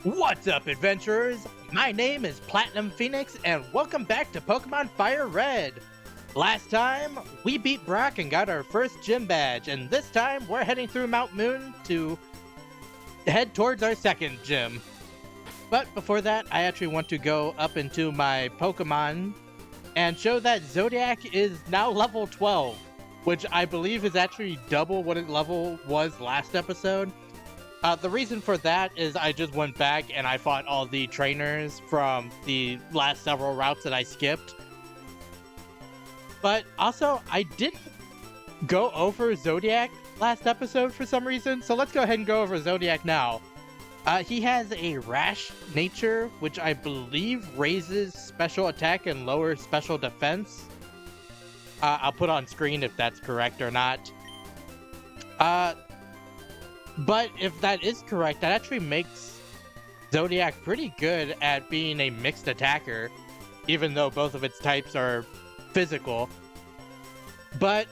What's up, adventurers? My name is Platinum Phoenix, and welcome back to Pokemon FireRed. Last time, we beat Brock and got our first gym badge, and this time, we're heading through Mount Moon to head towards our second gym. But before that, I actually want to go up into my Pokemon and show that Zodiac is now level 12, which I believe is actually double what its level was last episode. The reason for that is I just went back and I fought all the trainers from the last several routes that I skipped. But also, I didn't go over Zodiac last episode for some reason, so let's go ahead and go over Zodiac now. He has a rash nature, which I believe raises special attack and lowers special defense. I'll put on screen if that's correct or not. But if that is correct, that actually makes Zodiac pretty good at being a mixed attacker, even though both of its types are physical. But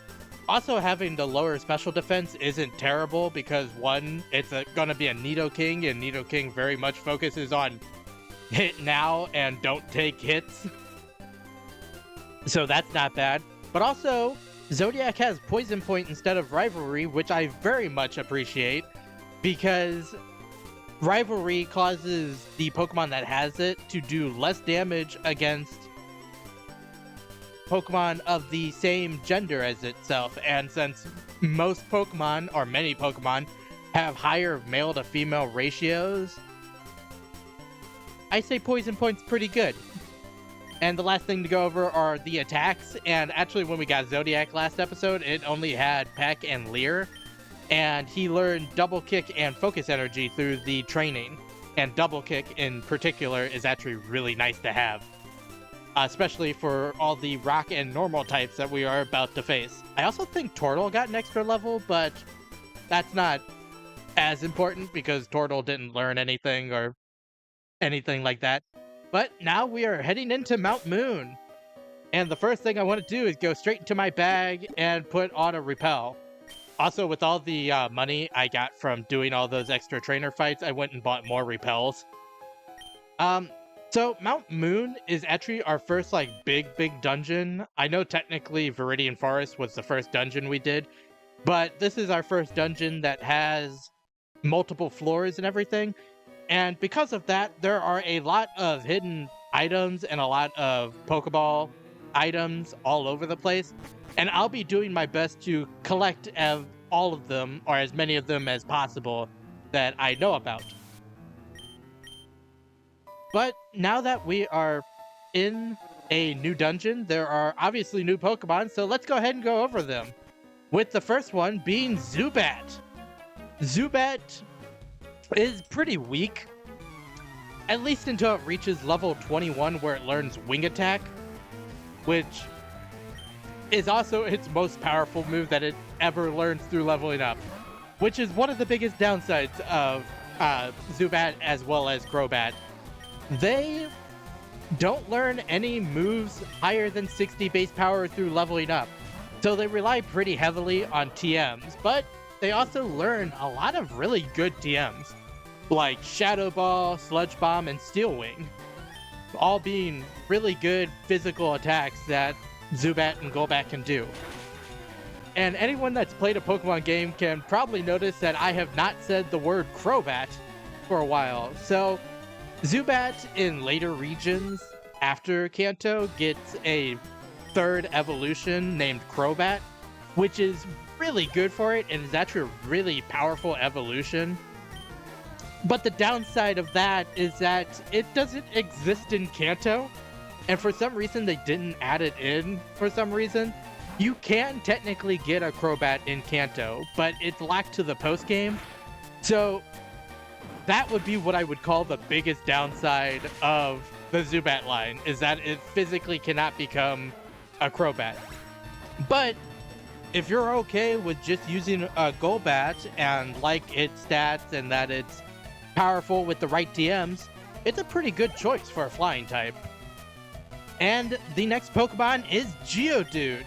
also having the lower special defense isn't terrible because one, it's gonna be a Nidoking, and Nidoking very much focuses on hit now and don't take hits. So that's not bad. But also, Zodiac has Poison Point instead of Rivalry, which I very much appreciate, because Rivalry causes the Pokemon that has it to do less damage against Pokemon of the same gender as itself, and since most Pokemon, or many Pokemon, have higher male to female ratios, I say Poison Point's pretty good. And the last thing to go over are the attacks, and actually when we got Zodiac last episode, it only had Peck and Leer, and he learned Double Kick and Focus Energy through the training, and Double Kick in particular is actually really nice to have, especially for all the Rock and Normal types that we are about to face. I also think Tortle got an extra level, but that's not as important because Tortle didn't learn anything or anything like that. But now we are heading into Mount Moon. And the first thing I want to do is go straight into my bag and put on a repel. Also, with all the money I got from doing all those extra trainer fights, I went and bought more repels. So Mount Moon is actually our first big dungeon. I know technically Viridian Forest was the first dungeon we did, but this is our first dungeon that has multiple floors and everything. And because of that, there are a lot of hidden items and a lot of Pokeball items all over the place. And I'll be doing my best to collect all of them, or as many of them as possible, that I know about. But now that we are in a new dungeon, there are obviously new Pokemon, so let's go ahead and go over them. With the first one being Zubat. Zubat is pretty weak, at least until it reaches level 21 where it learns Wing Attack, which is also its most powerful move that it ever learns through leveling up, which is one of the biggest downsides of Zubat as well as Crobat. They don't learn any moves higher than 60 base power through leveling up, so they rely pretty heavily on TMs, but they also learn a lot of really good TMs, like Shadow Ball, Sludge Bomb, and Steel Wing, all being really good physical attacks that Zubat and Golbat can do. And anyone that's played a Pokemon game can probably notice that I have not said the word Crobat for a while. So Zubat in later regions after Kanto gets a third evolution named Crobat, which is really good for it and is actually a really powerful evolution. But the downside of that is that it doesn't exist in Kanto, and for some reason they didn't add it in for some reason. You can technically get a Crobat in Kanto, but it's locked to the post-game. So that would be what I would call the biggest downside of the Zubat line, is that it physically cannot become a Crobat. But if you're okay with just using a Golbat and like its stats and that it's powerful with the right TMs, it's a pretty good choice for a flying type. And the next Pokemon is Geodude.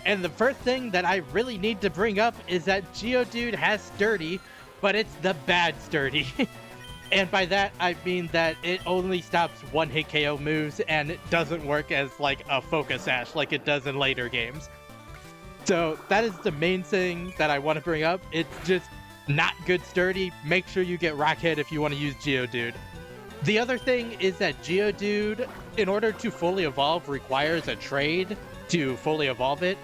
And the first thing that I really need to bring up is that Geodude has Sturdy, but it's the bad Sturdy. And by that, I mean that it only stops one-hit KO moves, and it doesn't work as, like, a Focus Sash like it does in later games. So that is the main thing that I want to bring up. It's just not good sturdy. Make sure you get Rockhead if you want to use Geodude. The other thing is that Geodude, in order to fully evolve, requires a trade to fully evolve it.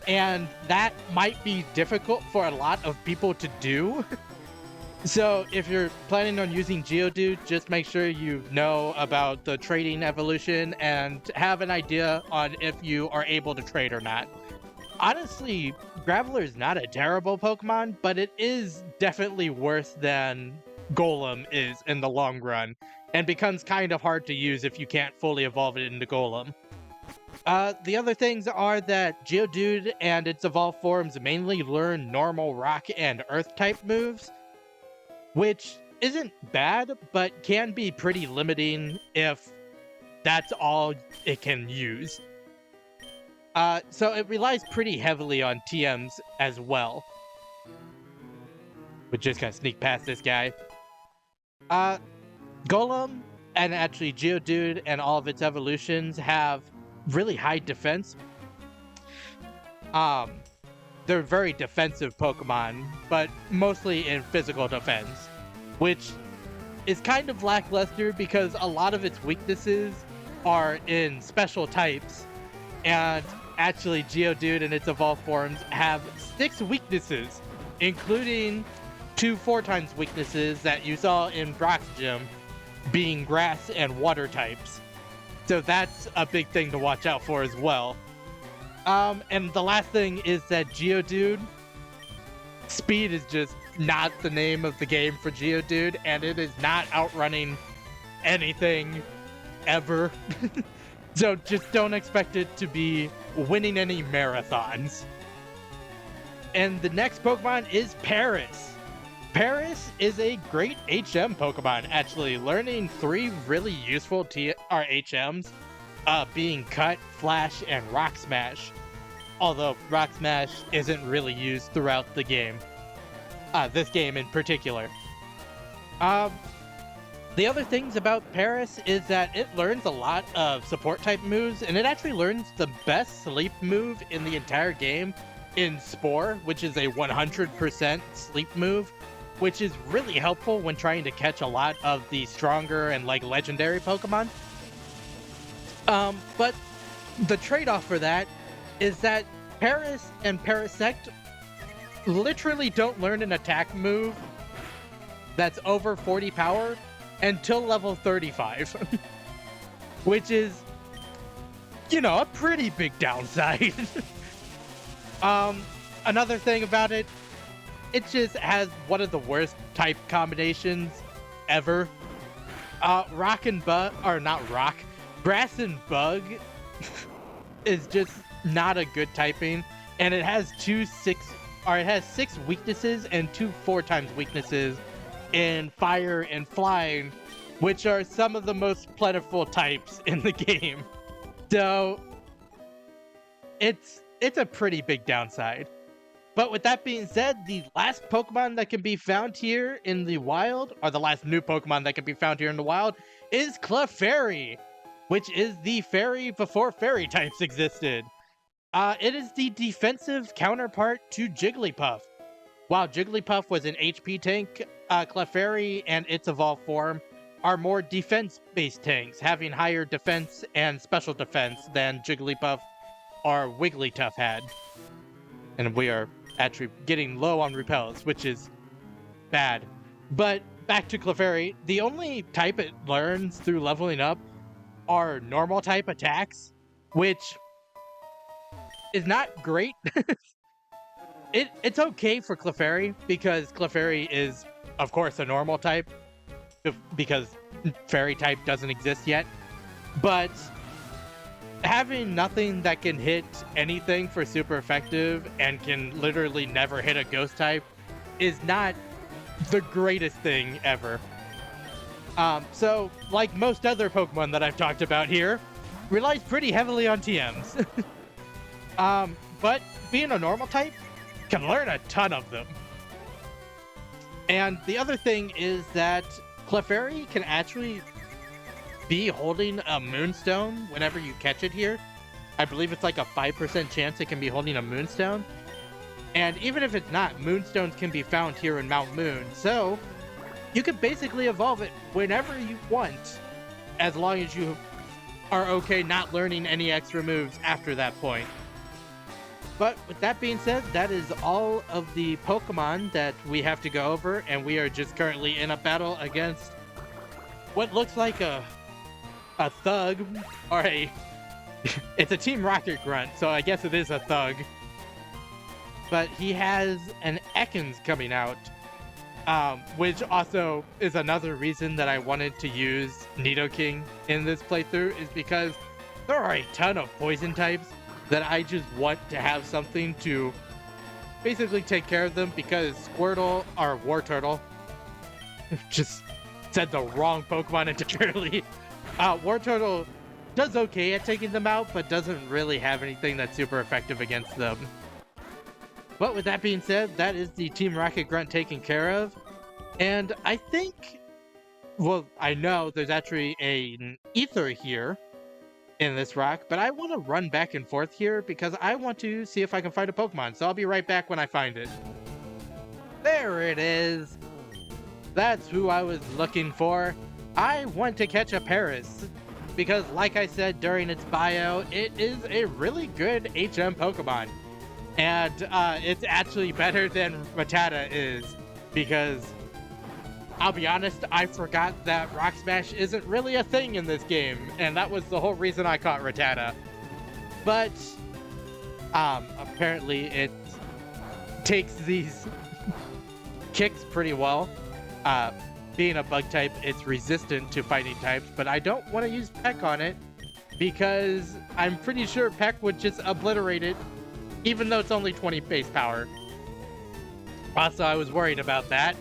And that might be difficult for a lot of people to do. So if you're planning on using Geodude, just make sure you know about the trading evolution and have an idea on if you are able to trade or not. Honestly, Graveler is not a terrible Pokemon, but it is definitely worse than Golem is in the long run, and becomes kind of hard to use if you can't fully evolve it into Golem. The other things are that Geodude and its evolved forms mainly learn normal rock and earth type moves, which isn't bad, but can be pretty limiting if that's all it can use. So it relies pretty heavily on TMs as well. We're just gonna sneak past this guy. Golem, and actually Geodude and all of its evolutions have really high defense. They're very defensive Pokemon, but mostly in physical defense, which is kind of lackluster because a lot of its weaknesses are in special types, and actually Geodude and its evolved forms have 6 weaknesses, including 2 4x weaknesses that you saw in Brock's gym, being grass and water types. So that's a big thing to watch out for as well. And the last thing is that Geodude, speed is just not the name of the game for Geodude, and it is not outrunning anything ever. So just don't expect it to be winning any marathons. And the next Pokemon is Paris. Paris is a great HM Pokemon, actually. Learning 3 really useful HMs, being Cut, Flash, and Rock Smash. Although Rock Smash isn't really used throughout the game. This game in particular. The other things about Paris is that it learns a lot of support type moves, and it actually learns the best sleep move in the entire game in Spore, which is a 100% sleep move, which is really helpful when trying to catch a lot of the stronger and like legendary Pokemon. But the trade-off for that is that Paris and Parasect literally don't learn an attack move that's over 40 power until level 35, which is, you know, a pretty big downside. Another thing about it, it just has one of the worst type combinations ever. Rock and Bug, or not Rock, Grass and Bug is just not a good typing, and it has 6 weaknesses and 2 4x weaknesses in Fire and Flying, which are some of the most plentiful types in the game. So it's a pretty big downside. But with that being said, the last Pokemon that can be found here in the wild, or the last new Pokemon that can be found here in the wild, is Clefairy, which is the fairy before fairy types existed. It is the defensive counterpart to Jigglypuff. While Jigglypuff was an HP tank, Clefairy and its evolved form are more defense-based tanks, having higher defense and special defense than Jigglypuff or Wigglytuff had. And we are actually getting low on repels, which is bad. But back to Clefairy, the only type it learns through leveling up are normal type attacks, which is not great. It's okay for Clefairy, because Clefairy is, of course, a normal type, because fairy type doesn't exist yet. But having nothing that can hit anything for super effective and can literally never hit a ghost type is not the greatest thing ever. So, like most other Pokemon that I've talked about here, relies pretty heavily on TMs. But being a normal type, can learn a ton of them. And the other thing is that Clefairy can actually be holding a Moonstone whenever you catch it here. I believe it's like a 5% chance it can be holding a Moonstone. And even if it's not, Moonstones can be found here in Mount Moon. So you can basically evolve it whenever you want, as long as you are okay not learning any extra moves after that point. But with that being said, that is all of the Pokemon that we have to go over, and we are just currently in a battle against what looks like a thug, or it's a Team Rocket Grunt, so I guess it is a thug. But he has an Ekans coming out, which also is another reason that I wanted to use Nidoking in this playthrough, is because there are a ton of poison types that I just want to have something to basically take care of them, because Squirtle, or Wartortle, just said the wrong Pokemon entirely. Wartortle does okay at taking them out, but doesn't really have anything that's super effective against them. But with that being said, that is the Team Rocket Grunt taken care of. And I think, well, I know there's actually an Ether here in this rock, but I want to run back and forth here because I want to see if I can find a Pokemon. So I'll be right back when I find it. There it is. That's who I was looking for. I want to catch a Paris because, like I said during its bio, it is a really good HM Pokemon. And it's actually better than Rattata is, because I'll be honest, I forgot that Rock Smash isn't really a thing in this game, and that was the whole reason I caught Rattata. But apparently it takes these kicks pretty well. Being a bug type, it's resistant to fighting types, but I don't want to use Peck on it because I'm pretty sure Peck would just obliterate it, even though it's only 20 base power. Also, I was worried about that.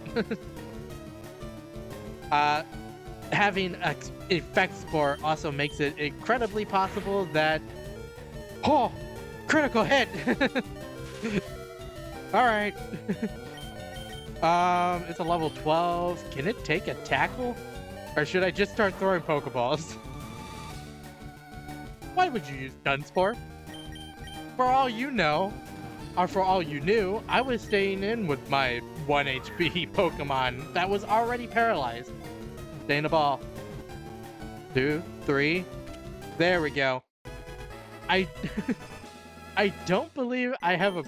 Having an effect spore also makes it incredibly possible that... Oh! Critical hit! Alright. It's a level 12. Can it take a tackle? Or should I just start throwing Pokeballs? Why would you use Dunsparce? For all you know, or for all you knew, I was staying in with my 1 HP Pokemon that was already paralyzed. Stay in the ball. 2, 3. There we go. I don't believe I have a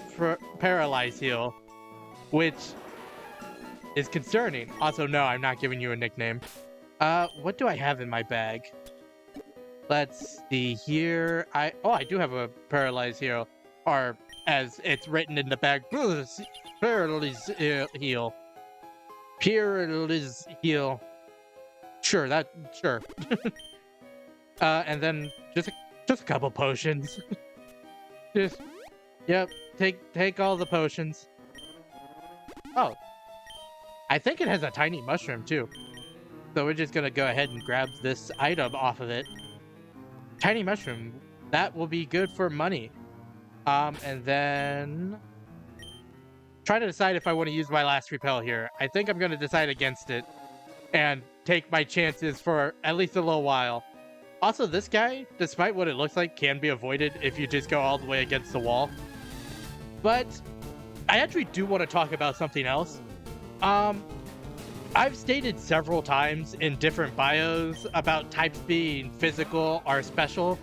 paralyze heal, which is concerning. Also, no, I'm not giving you a nickname. What do I have in my bag? Let's see here. I do have a paralyze heal, or as it's written in the bag, paralyze heal. Paralyze heal. Sure. And then just a couple potions. Yep. Take all the potions. Oh, I think it has a tiny mushroom too. So we're just gonna go ahead and grab this item off of it. Tiny mushroom. That will be good for money. And then try to decide if I want to use my last repel here. I think I'm gonna decide against it and take my chances for at least a little while. Also, this guy, despite what it looks like, can be avoided if you just go all the way against the wall. But I actually do want to talk about something else. I've stated several times in different bios about types being physical or special,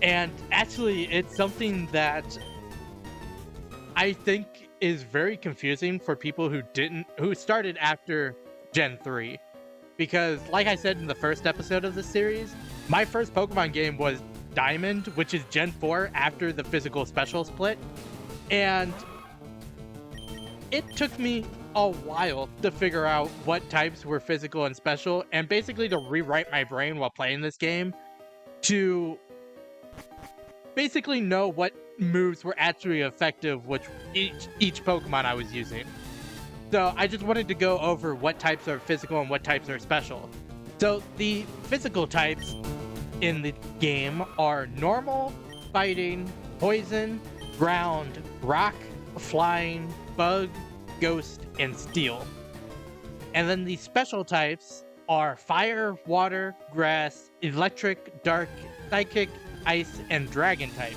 and actually it's something that I think is very confusing for people who started after Gen 3. Because, like I said in the first episode of this series, my first Pokemon game was Diamond, which is Gen 4 after the physical special split. And it took me a while to figure out what types were physical and special, and basically to rewrite my brain while playing this game to basically know what moves were actually effective with each Pokemon I was using. So I just wanted to go over what types are physical and what types are special. So the physical types in the game are normal, fighting, poison, ground, rock, flying, bug, ghost, and steel. And then the special types are fire, water, grass, electric, dark, psychic, ice, and dragon type.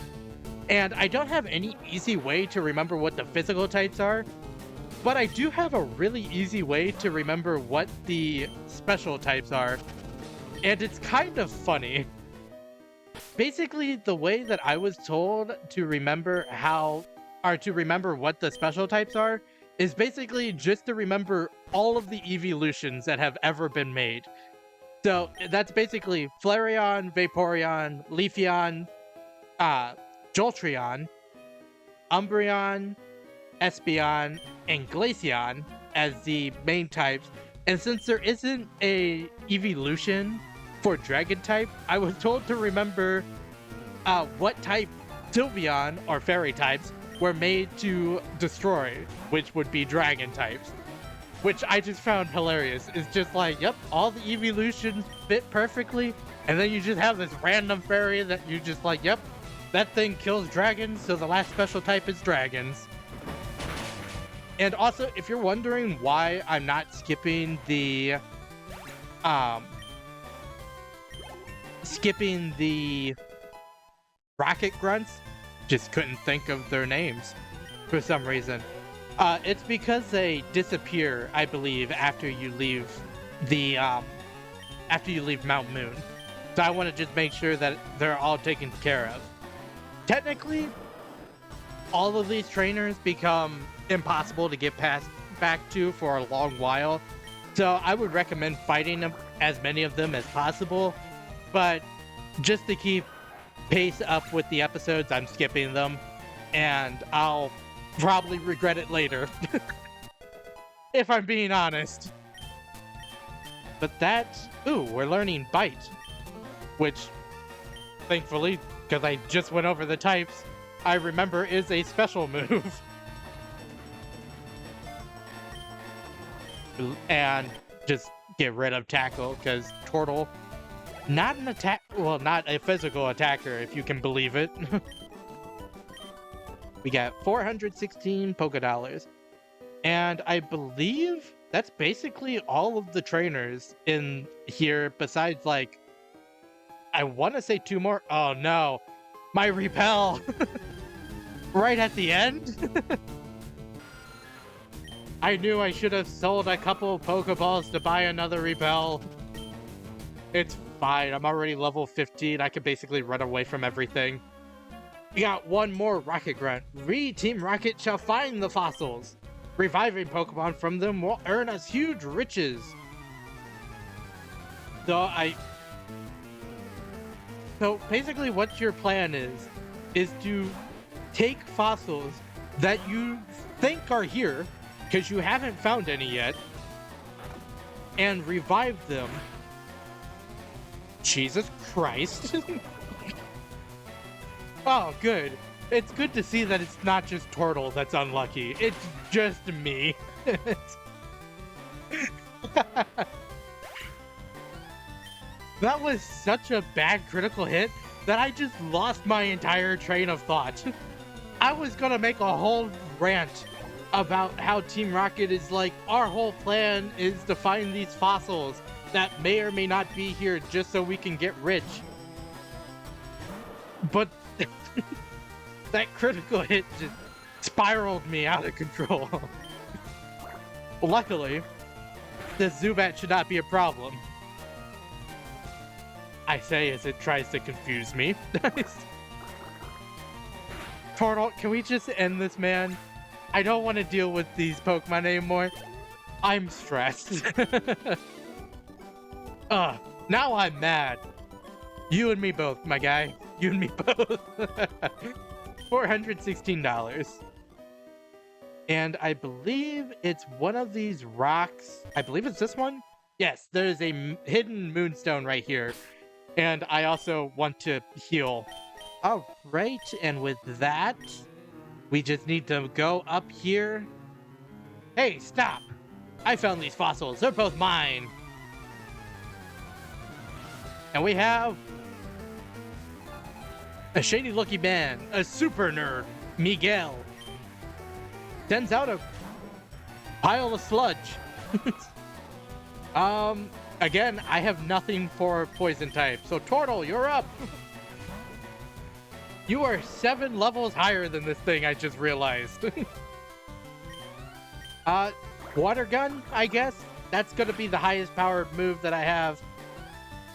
And I don't have any easy way to remember what the physical types are, but I do have a really easy way to remember what the special types are. And it's kind of funny. Basically, the way that I was told to remember what the special types are is basically just to remember all of the evolutions that have ever been made. So that's basically Flareon, Vaporeon, Leafeon, Jolteon, Umbreon, Espeon, and Glaceon as the main types. And since there isn't a evolution for Dragon type, I was told to remember what type Sylveon or Fairy types were made to destroy, which would be Dragon types. Which I just found hilarious. It's just like, yep, all the evolutions fit perfectly, and then you just have this random fairy that you just like, yep, that thing kills dragons, so the last special type is dragons. And also, if you're wondering why I'm not skipping the rocket grunts, just couldn't think of their names for some reason. It's because they disappear, I believe, after you leave Mount Moon. So I want to just make sure that they're all taken care of. Technically, all of these trainers become impossible to get back to for a long while. So I would recommend fighting them, as many of them as possible. But just to keep pace up with the episodes, I'm skipping them. And I'll probably regret it later. If I'm being honest. But we're learning Bite. Which, thankfully, because I just went over the types, I remember is a special move. And just get rid of Tackle, because Turtle, not a physical attacker, if you can believe it. We got 416 Poké Dollars. And I believe that's basically all of the trainers in here, besides, like, I want to say 2 more. Oh no, my Repel! Right at the end? I knew I should have sold a couple Pokeballs to buy another Repel. It's fine, I'm already level 15. I can basically run away from everything. We got 1 more Rocket Grunt. Team Rocket shall find the fossils. Reviving Pokemon from them will earn us huge riches. So basically what your plan is to take fossils that you think are here, because you haven't found any yet, and revive them. Jesus Christ. Oh, good. It's good to see that it's not just Turtle that's unlucky. It's just me. That was such a bad critical hit that I just lost my entire train of thought. I was gonna make a whole rant about how Team Rocket is like, our whole plan is to find these fossils that may or may not be here just so we can get rich. But that critical hit just spiraled me out of control. Luckily, the Zubat should not be a problem. I say as it tries to confuse me. Turtle, can we just end this, man? I don't want to deal with these Pokemon anymore. I'm stressed. Now I'm mad. You and me both, my guy. You and me both. $416. And I believe it's one of these rocks. I believe it's this one. Yes, there's a hidden moonstone right here. And I also want to heal. All right, and with that, we just need to go up here. Hey, stop! I found these fossils. They're both mine. And we have a shady-looking man, a super nerd, Miguel, sends out a pile of sludge. Again, I have nothing for poison type. So Turtle, you're up. You are 7 levels higher than this thing, I just realized. Water gun, I guess. That's gonna be the highest powered move that I have.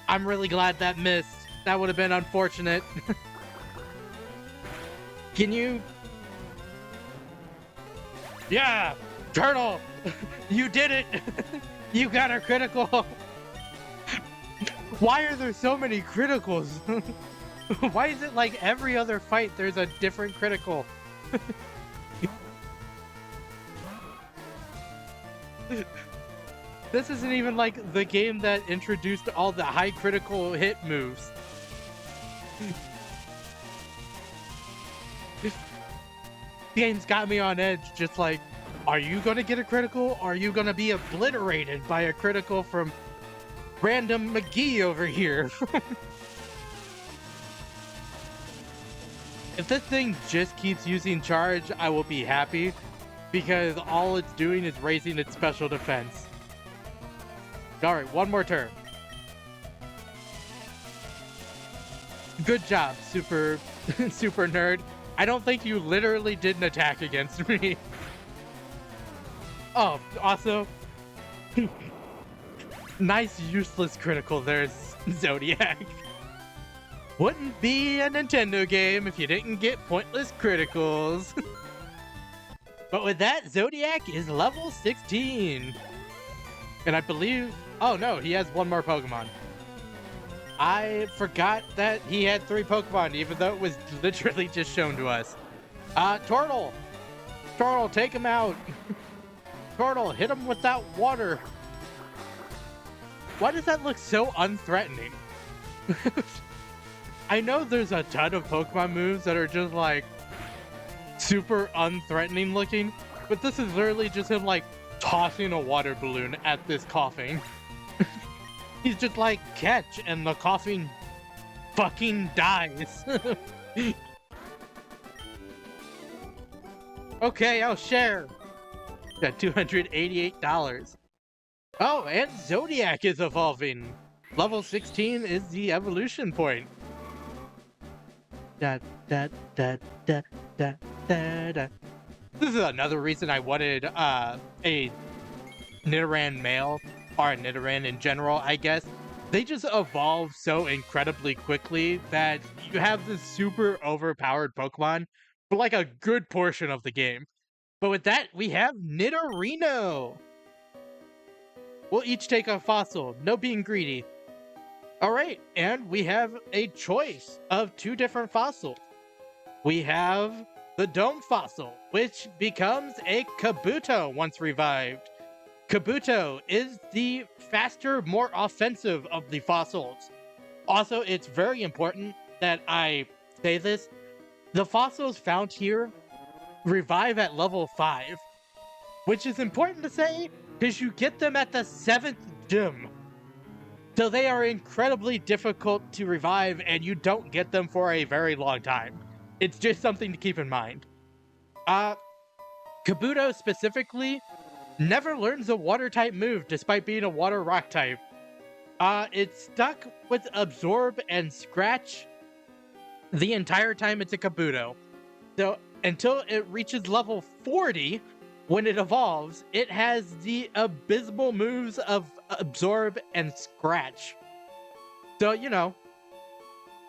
I'm really glad that missed. That would have been unfortunate. Can you... Yeah! Turtle! You did it! You got a critical! Why are there so many criticals? Why is it like every other fight there's a different critical? This isn't even like the game that introduced all the high critical hit moves. This game's got me on edge, just like, are you gonna get a critical? Or are you gonna be obliterated by a critical from random McGee over here? If this thing just keeps using charge, I will be happy, because all it's doing is raising its special defense. Alright, one more turn. Good job, super nerd. I don't think you literally did an attack against me. Oh, also, nice useless critical there's Zodiac. Wouldn't be a Nintendo game if you didn't get pointless criticals. But with that, Zodiac is level 16. And I believe... Oh no, he has one more Pokemon. I forgot that he had 3 Pokemon, even though it was literally just shown to us. Turtle! Turtle, take him out! Turtle, hit him with that water! Why does that look so unthreatening? I know there's a ton of Pokemon moves that are just like super unthreatening looking, but this is literally just him like tossing a water balloon at this coughing. He's just like, catch, and the coughing fucking dies. Okay, I'll share. Got $288. Oh, and Zodiac is evolving. Level 16 is the evolution point. Da, da, da, da, da, da, da. This is another reason I wanted a Nidoran male, or a Nidoran in general, I guess. They just evolve so incredibly quickly that you have this super overpowered Pokemon for like a good portion of the game. But with that, we have Nidorino. We'll each take a fossil, no being greedy. Alright, and we have a choice of 2 different fossils. We have the Dome Fossil, which becomes a Kabuto once revived. Kabuto is the faster, more offensive of the fossils. Also, it's very important that I say this. The fossils found here revive at level 5, which is important to say because you get them at the 7th gym. So they are incredibly difficult to revive, and you don't get them for a very long time. It's just something to keep in mind. Kabuto specifically never learns a water-type move despite being a water-rock type. It's stuck with Absorb and Scratch the entire time it's a Kabuto. So until it reaches level 40, when it evolves, it has the abysmal moves of Absorb and Scratch. So, you know,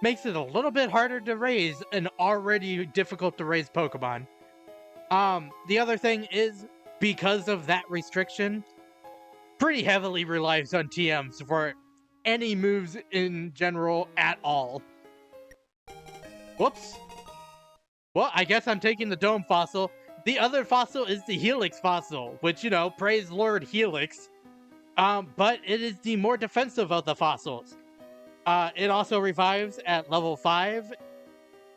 makes it a little bit harder to raise an already difficult to raise Pokemon. The other thing is, because of that restriction, pretty heavily relies on TMs for any moves in general at all. Whoops. Well, I guess I'm taking the Dome Fossil. The other fossil is the Helix Fossil, which, you know, praise Lord Helix. But it is the more defensive of the fossils. It also revives at level 5,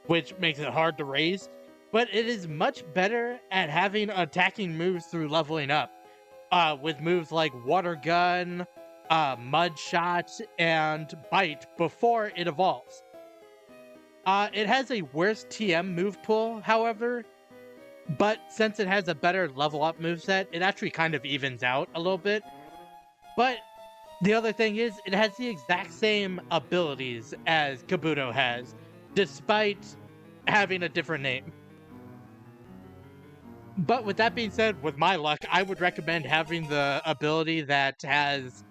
which makes it hard to raise. But it is much better at having attacking moves through leveling up. With moves like Water Gun, Mud Shot, and Bite before it evolves. It has a worse TM move pool, however, but since it has a better level up moveset, it actually kind of evens out a little bit. But The other thing is, it has the exact same abilities as Kabuto has, despite having a different name. But with that being said, with my luck, I would recommend having the ability that has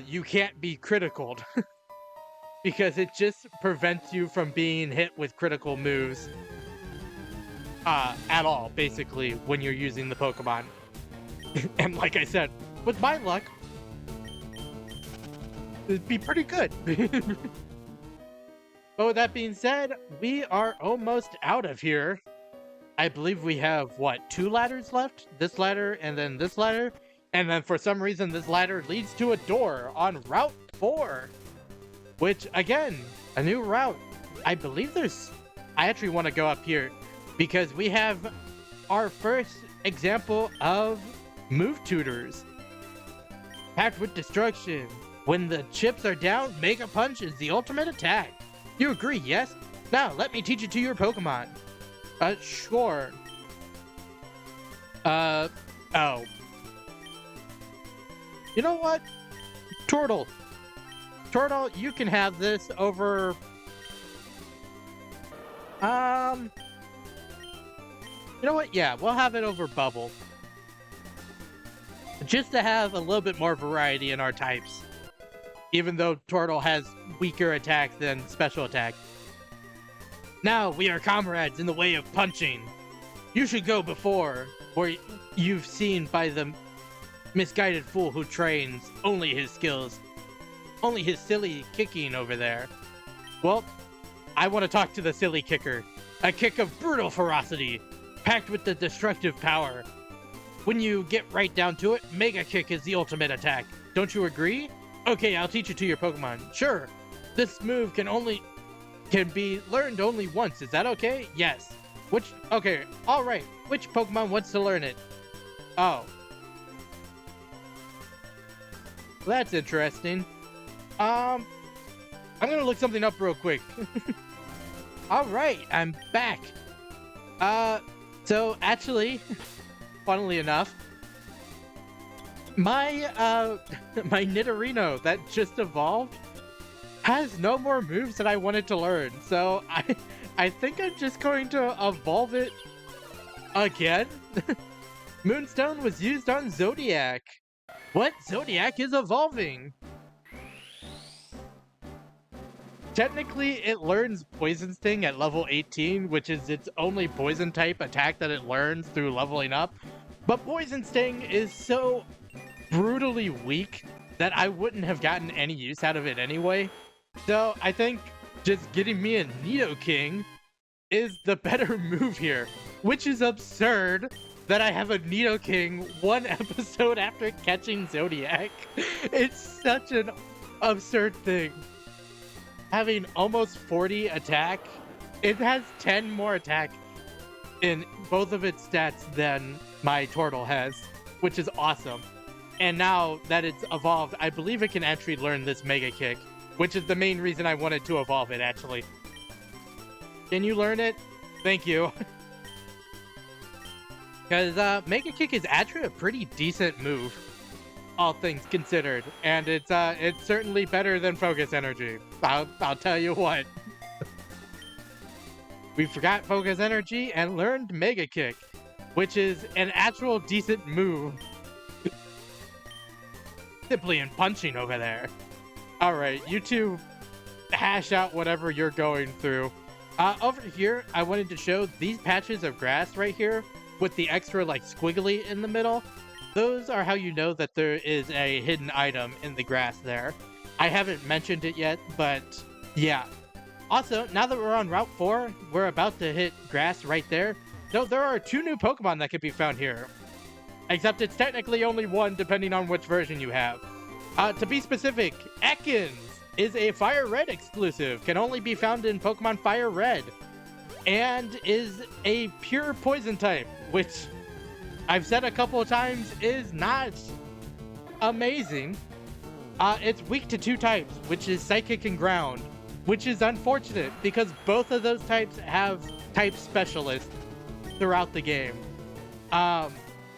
you can't be critical because it just prevents you from being hit with critical moves at all, basically, when you're using the Pokemon. And like I said, with my luck, it'd be pretty good. But with that being said, we are almost out of here. I believe we have, what, 2 ladders left? This ladder and then this ladder. And then for some reason, this ladder leads to a door on Route 4. Which, again, a new route. I believe there's... I actually want to go up here because we have our first example of move tutors. Packed with destruction. When the chips are down, Mega Punch is the ultimate attack. You agree, yes? Now, let me teach it to your Pokemon. Sure. Oh. You know what? Turtle, you can have this over... You know what? Yeah, we'll have it over Bubble. Just to have a little bit more variety in our types. Even though Turtle has weaker attack than special attack. Now we are comrades in the way of punching. You should go before, where you've seen by the misguided fool who trains only his skills. Only his silly kicking over there. Well, I want to talk to the silly kicker. A kick of brutal ferocity, packed with the destructive power. When you get right down to it, Mega Kick is the ultimate attack. Don't you agree? Okay, I'll teach it to your Pokemon. Sure. This move can be learned only once. Is that okay? Yes. Okay, alright. Which Pokemon wants to learn it? Oh. That's interesting. I'm gonna look something up real quick. Alright, I'm back. So actually, funnily enough, my my Nidorino that just evolved has no more moves that I wanted to learn. So I think I'm just going to evolve it again. Moonstone was used on Zodiac. What? Zodiac is evolving. Technically, it learns Poison Sting at level 18, which is its only poison type attack that it learns through leveling up. But Poison Sting is so brutally weak that I wouldn't have gotten any use out of it anyway. So I think just getting me a Nidoking is the better move here, which is absurd that I have a Nidoking one episode after catching Zodiac. It's such an absurd thing. Having almost 40 attack, it has 10 more attack in both of its stats than my Turtle has, which is awesome. And now that it's evolved, I believe it can actually learn this Mega Kick, which is the main reason I wanted to evolve it, actually. Can you learn it? Thank you. Because Mega Kick is actually a pretty decent move, all things considered, and it's certainly better than Focus Energy. I'll tell you what. We forgot Focus Energy and learned Mega Kick, which is an actual decent move. Simply in punching over there. Alright, you two hash out whatever you're going through. Over here, I wanted to show these patches of grass right here with the extra like squiggly in the middle. Those are how you know that there is a hidden item in the grass there. I haven't mentioned it yet, but yeah. Also, now that we're on Route 4, we're about to hit grass right there. So there are 2 new Pokemon that can be found here. Except it's technically only 1 depending on which version you have. To be specific, Ekans is a FireRed exclusive, can only be found in Pokemon FireRed, and is a pure poison type, which I've said a couple of times is not amazing. It's weak to 2 types, which is Psychic and Ground, which is unfortunate because both of those types have type specialists throughout the game,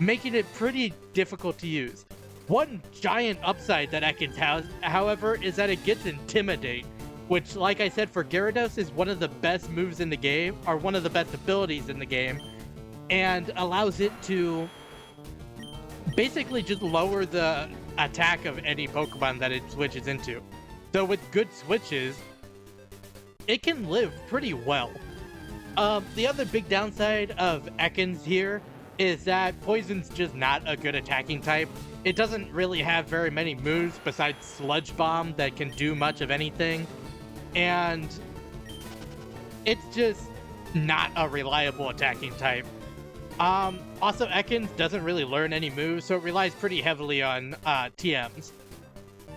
making it pretty difficult to use. One giant upside that Ekans has, however, is that it gets Intimidate, which, like I said, for Gyarados is one of the best moves in the game, or one of the best abilities in the game, and allows it to basically just lower the attack of any Pokemon that it switches into. So with good switches, it can live pretty well. The other big downside of Ekans here is that Poison's just not a good attacking type. It doesn't really have very many moves besides Sludge Bomb that can do much of anything. And it's just not a reliable attacking type. Also, Ekans doesn't really learn any moves, so it relies pretty heavily on TMs.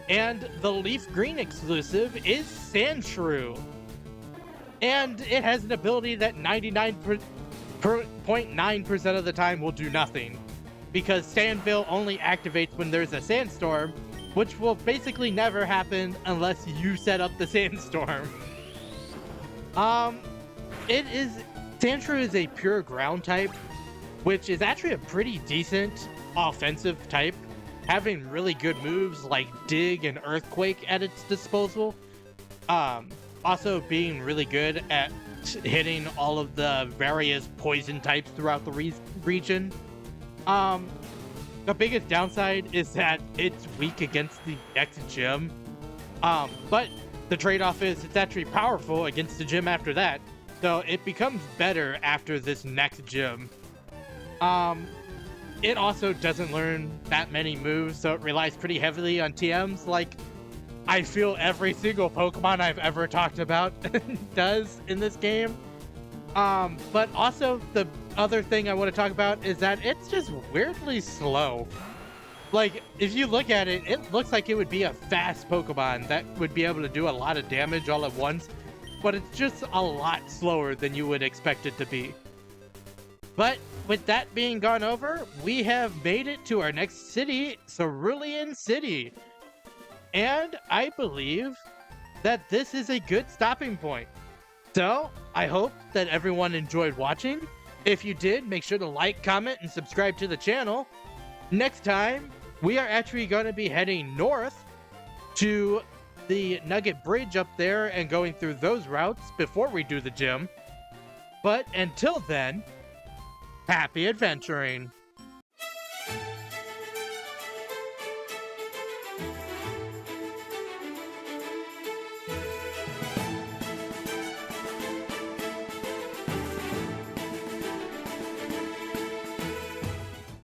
And the Leaf Green exclusive is Sandshrew. And it has an ability that 99.9% of the time will do nothing, because Sandville only activates when there's a sandstorm, which will basically never happen unless you set up the sandstorm. Sandshrew is a pure ground type, which is actually a pretty decent offensive type, having really good moves like Dig and Earthquake at its disposal. Also being really good at hitting all of the various poison types throughout the region. The biggest downside is that it's weak against the next gym. But the trade-off is it's actually powerful against the gym after that. So it becomes better after this next gym. It also doesn't learn that many moves, so it relies pretty heavily on TMs, like I feel every single Pokemon I've ever talked about does in this game. But also the other thing I want to talk about is that it's just weirdly slow. Like, if you look at it, it looks like it would be a fast Pokemon that would be able to do a lot of damage all at once, but it's just a lot slower than you would expect it to be. But with that being gone over, we have made it to our next city, Cerulean City. And I believe that this is a good stopping point. So, I hope that everyone enjoyed watching. If you did, make sure to like, comment, and subscribe to the channel. Next time, we are actually going to be heading north to the Nugget Bridge up there and going through those routes before we do the gym. But until then, happy adventuring!